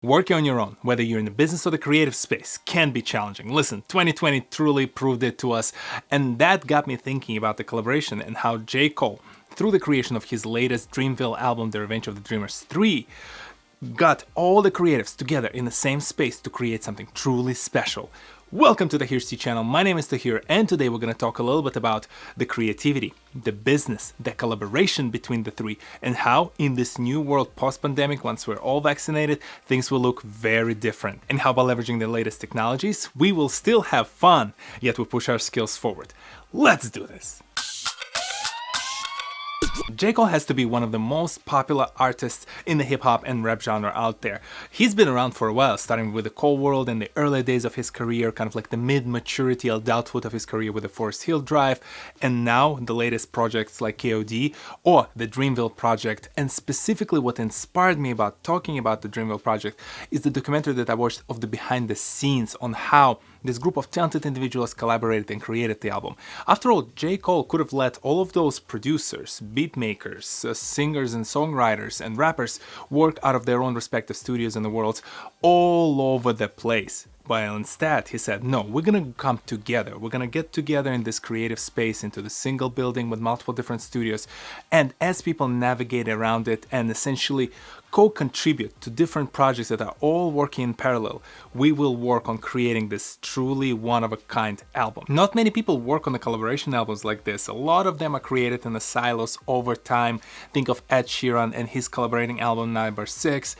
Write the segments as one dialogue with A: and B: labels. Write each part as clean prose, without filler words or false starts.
A: Working on your own, whether you're in the business or the creative space, can be challenging. Listen, 2020 truly proved it to us, and that got me thinking about the collaboration and how J. Cole, through the creation of his latest Dreamville album, The Revenge of the Dreamers 3, got all the creatives together in the same space to create something truly special. Welcome to the TohirT channel. My name is Tahir, and today we're going to talk a little bit about the creativity, the business, the collaboration between the three, and how in this new world post-pandemic, once we're all vaccinated, things will look very different. And how by leveraging the latest technologies, we will still have fun, yet we push our skills forward. Let's do this! J. Cole has to be one of the most popular artists in the hip-hop and rap genre out there. He's been around for a while, starting with the Cole World in the early days of his career, kind of like the mid-maturity adulthood of his career with the Forest Hill Drive, and now the latest projects like KOD or the Dreamville project. And specifically what inspired me about talking about the Dreamville project is the documentary that I watched of the behind the scenes on how this group of talented individuals collaborated and created the album. After all, J. Cole could have let all of those producers, beatmakers, singers and songwriters and rappers work out of their own respective studios in the world all over the place. But instead, he said, no, we're gonna come together. We're gonna get together in this creative space into the single building with multiple different studios. And as people navigate around it and essentially co-contribute to different projects that are all working in parallel, we will work on creating this truly one-of-a-kind album. Not many people work on the collaboration albums like this. A lot of them are created in the silos over time. Think of Ed Sheeran and his collaborating album Number 6.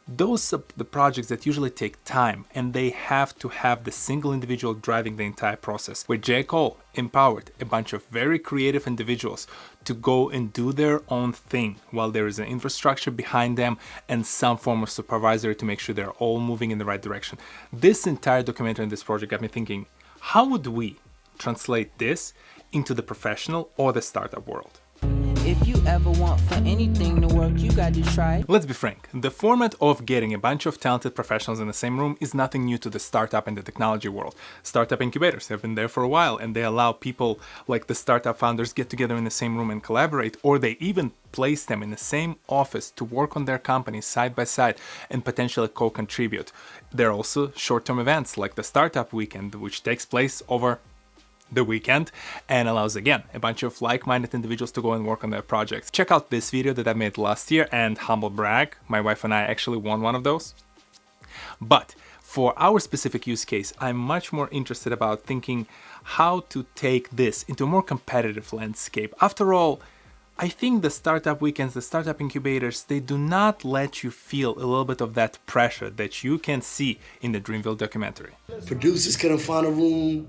A: Those are the projects that usually take time, and they have to have the single individual driving the entire process. Where J. Cole empowered a bunch of very creative individuals to go and do their own thing while there is an infrastructure behind them and some form of supervisory to make sure they're all moving in the right direction. This entire documentary and this project got me thinking, how would we translate this into the professional or the startup world?
B: If you ever want for anything to work, you got to try.
A: Let's be frank, the format of getting a bunch of talented professionals in the same room is nothing new to the startup and the technology world. Startup incubators have been there for a while, and they allow people like the startup founders get together in the same room and collaborate, or they even place them in the same office to work on their companies side by side and potentially co-contribute. There are also short-term events like the Startup Weekend, which takes place over the weekend and allows again a bunch of like-minded individuals to go and work on their projects. Check out this video that I made last year, and humble brag, my wife and I actually won one of those. But for our specific use case, I'm much more interested about thinking how to take this into a more competitive landscape. After all, I think the startup weekends, the startup incubators, they do not let you feel a little bit of that pressure that you can see in the Dreamville documentary.
C: Producers couldn't find a room.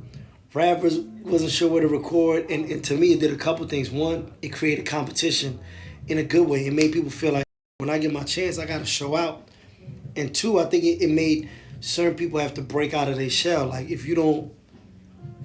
C: Rappers wasn't sure where to record, and to me it did a couple things. One, it created competition in a good way. It made people feel like when I get my chance, I gotta show out. And two, I think it made certain people have to break out of their shell. Like if you don't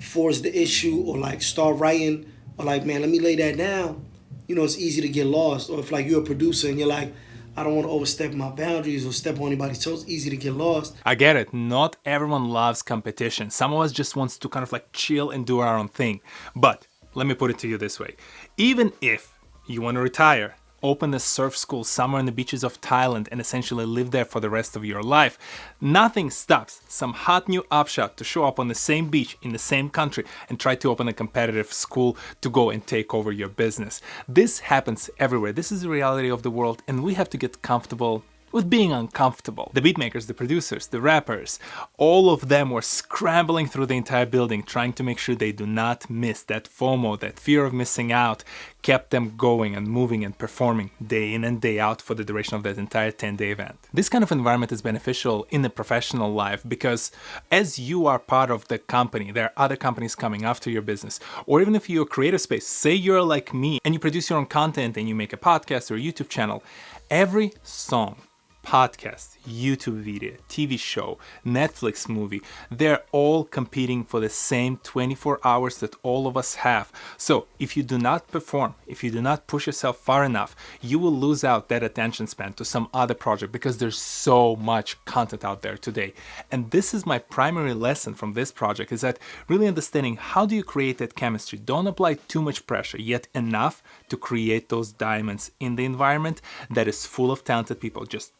C: force the issue or like start writing or like, man, let me lay that down, it's easy to get lost. Or if like you're a producer and you're like, I don't want to overstep my boundaries or step on anybody's toes, it's easy to get lost.
A: I get it. Not everyone loves competition. Some of us just wants to kind of like chill and do our own thing. But let me put it to you this way. Even if you want to retire, open a surf school somewhere on the beaches of Thailand and essentially live there for the rest of your life, nothing stops some hot new upshot to show up on the same beach in the same country and try to open a competitive school to go and take over your business. This happens everywhere. This is the reality of the world, and we have to get comfortable with being uncomfortable. The beatmakers, the producers, the rappers, all of them were scrambling through the entire building trying to make sure they do not miss. That FOMO, that fear of missing out, kept them going and moving and performing day in and day out for the duration of that entire 10-day event. This kind of environment is beneficial in the professional life because as you are part of the company, there are other companies coming after your business. Or even if you're a creative space, say you're like me and you produce your own content and you make a podcast or a YouTube channel, every song, podcast, YouTube video, TV show, Netflix movie, they're all competing for the same 24 hours that all of us have. So if you do not perform, if you do not push yourself far enough, you will lose out that attention span to some other project because there's so much content out there today. And this is my primary lesson from this project, is that really understanding how do you create that chemistry. Don't apply too much pressure, yet enough to create those diamonds in the environment that is full of talented people. Just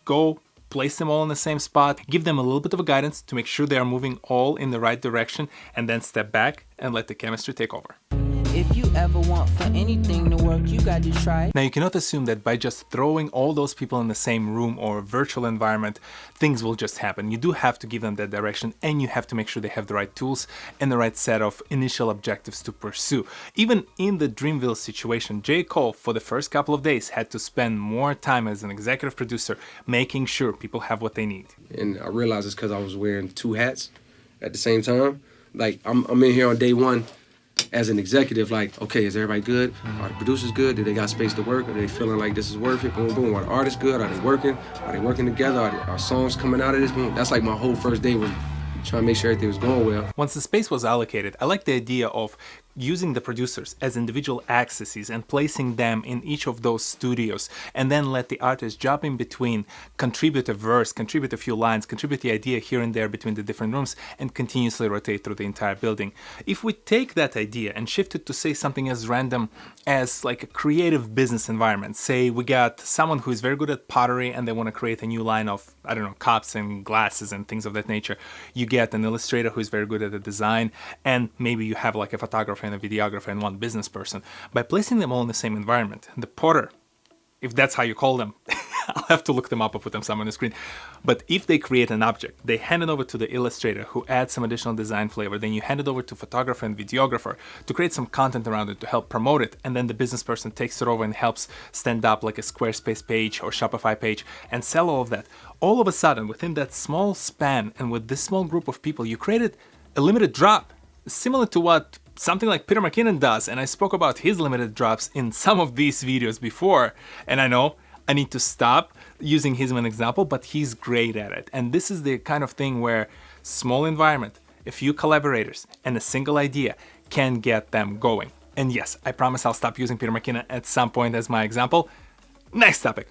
A: go place them all in the same spot, give them a little bit of a guidance to make sure they are moving all in the right direction, and then step back and let the chemistry take over.
B: If you ever want for anything to work, you got to try.
A: Now, you cannot assume that by just throwing all those people in the same room or virtual environment, things will just happen. You do have to give them that direction, and you have to make sure they have the right tools and the right set of initial objectives to pursue. Even in the Dreamville situation, J. Cole, for the first couple of days, had to spend more time as an executive producer making sure people have what they need.
D: And I realized it's because I was wearing two hats at the same time. Like, I'm in here on day one as an executive, like, okay, is everybody good? Are the producers good? Do they got space to work? Are they feeling like this is worth it? Boom, boom. Are the artists good? Are they working? Are they working together? Are songs coming out of this? Boom. That's like my whole first day was trying to make sure everything was going well.
A: Once the space was allocated, I like the idea of using the producers as individual accesses and placing them in each of those studios, and then let the artist jump in between, contribute a verse, contribute a few lines, contribute the idea here and there between the different rooms, and continuously rotate through the entire building. If we take that idea and shift it to, say, something as random as like a creative business environment, say we got someone who is very good at pottery and they want to create a new line of, I don't know, cups and glasses and things of that nature. You get an illustrator who is very good at the design, and maybe you have like a photographer and a videographer and one business person. By placing them all in the same environment, the potter, if that's how you call them, I'll have to look them up or put them somewhere on the screen. But if they create an object, they hand it over to the illustrator who adds some additional design flavor, then you hand it over to photographer and videographer to create some content around it to help promote it, and then the business person takes it over and helps stand up like a Squarespace page or Shopify page and sell all of that. All of a sudden, within that small span and with this small group of people, you created a limited drop, similar to what something like Peter McKinnon does, and I spoke about his limited drops in some of these videos before, and I know I need to stop using him as an example, but he's great at it. And this is the kind of thing where small environment, a few collaborators, and a single idea can get them going. And yes, I promise I'll stop using Peter McKinnon at some point as my example. Next topic.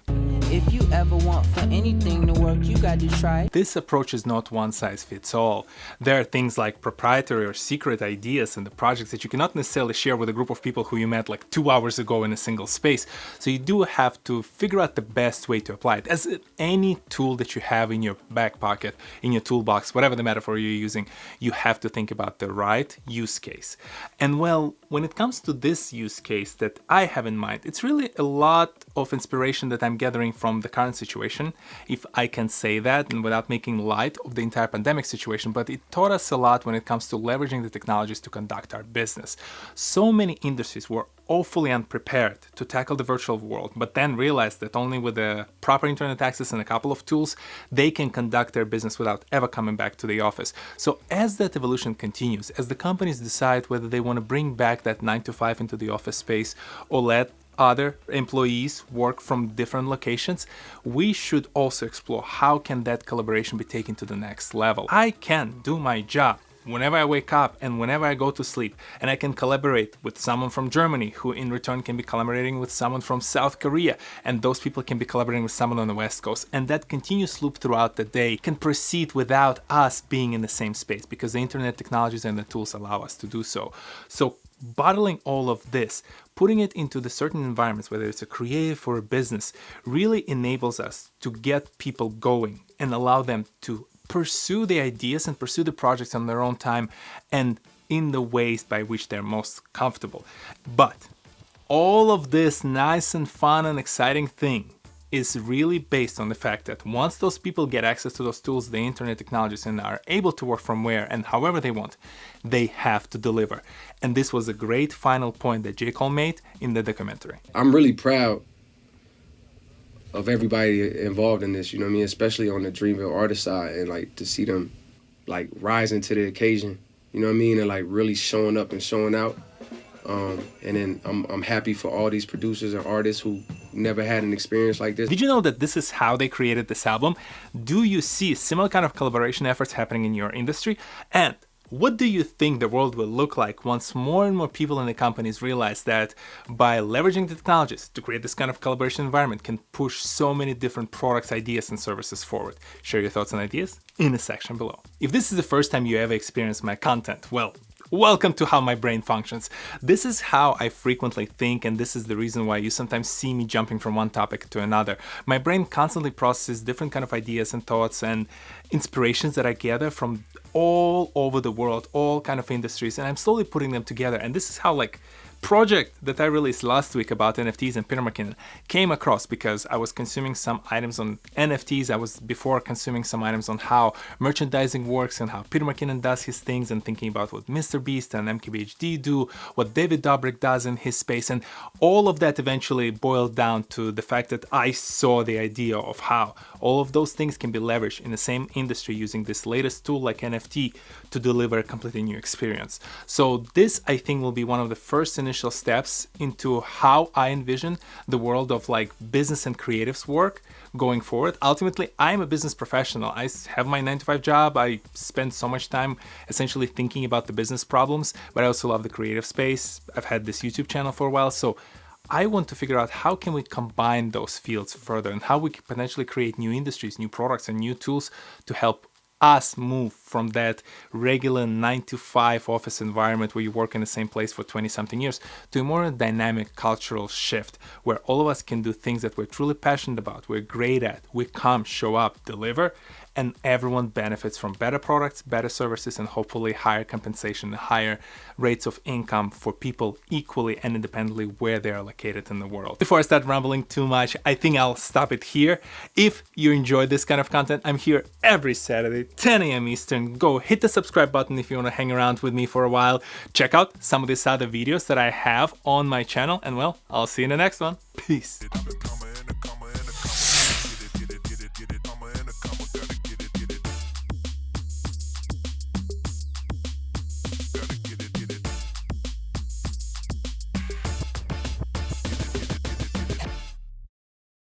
B: If you ever want for anything to work, you got to try.
A: This approach is not one size fits all. There are things like proprietary or secret ideas in the projects that you cannot necessarily share with a group of people who you met like 2 hours ago in a single space. So you do have to figure out the best way to apply it. As any tool that you have in your back pocket, in your toolbox, whatever the metaphor you're using, you have to think about the right use case. And well, when it comes to this use case that I have in mind, it's really a lot of inspiration that I'm gathering from the current situation, if I can say that, and without making light of the entire pandemic situation, but it taught us a lot when it comes to leveraging the technologies to conduct our business. So many industries were awfully unprepared to tackle the virtual world, but then realized that only with the proper internet access and a couple of tools, they can conduct their business without ever coming back to the office. So as that evolution continues, as the companies decide whether they want to bring back that 9 to 5 into the office space or let other employees work from different locations, we should also explore how can that collaboration be taken to the next level. I can do my job whenever I wake up and whenever I go to sleep, and I can collaborate with someone from Germany who in return can be collaborating with someone from South Korea, and those people can be collaborating with someone on the West Coast, and that continuous loop throughout the day can proceed without us being in the same space because the internet technologies and the tools allow us to do so. So bottling all of this, putting it into the certain environments, whether it's a creative or a business, really enables us to get people going and allow them to pursue the ideas and pursue the projects on their own time and in the ways by which they're most comfortable. But all of this nice and fun and exciting thing is really based on the fact that once those people get access to those tools, the internet technologies, and are able to work from where and however they want, they have to deliver. And this was a great final point that J. Cole made in the documentary.
D: I'm really proud of everybody involved in this, you know what I mean? Especially on the Dreamville artist side, and like to see them like rising to the occasion, you know what I mean? And like really showing up and showing out. And then I'm happy for all these producers and artists who never had an experience like this.
A: Did you know that this is how they created this album? Do you see similar kind of collaboration efforts happening in your industry? And what do you think the world will look like once more and more people in the companies realize that by leveraging the technologies to create this kind of collaboration environment can push so many different products, ideas, and services forward? Share your thoughts and ideas in the section below. If this is the first time you ever experienced my content, well, Welcome to How My Brain Functions. This is how I frequently think, and this is the reason why you sometimes see me jumping from one topic to another. My brain constantly processes different kind of ideas and thoughts and inspirations that I gather from all over the world, all kind of industries, and I'm slowly putting them together. And this is how project that I released last week about NFTs and Peter McKinnon came across because I was consuming some items on NFTs. I was before consuming some items on how merchandising works and how Peter McKinnon does his things, and thinking about what Mr. Beast and MKBHD do, what David Dobrik does in his space, and all of that eventually boiled down to the fact that I saw the idea of how all of those things can be leveraged in the same industry using this latest tool like NFT to deliver a completely new experience. So this, I think, will be one of the first initial steps into how I envision the world of business and creatives work going forward. Ultimately, I'm a business professional. I have my 9-to-5 job. I spend so much time essentially thinking about the business problems, but I also love the creative space. I've had this YouTube channel for a while, so I want to figure out how can we combine those fields further and how we can potentially create new industries, new products, and new tools to help us move from that regular 9-to-5 office environment where you work in the same place for 20-something years to a more dynamic cultural shift where all of us can do things that we're truly passionate about, we're great at, we come, show up, deliver, and everyone benefits from better products, better services, and hopefully higher compensation, higher rates of income for people equally and independently where they are located in the world. Before I start rambling too much, I think I'll stop it here. If you enjoy this kind of content, I'm here every Saturday, 10 a.m. Eastern. Go hit the subscribe button if you want to hang around with me for a while. Check out some of these other videos that I have on my channel, and well, I'll see you in the next one. Peace.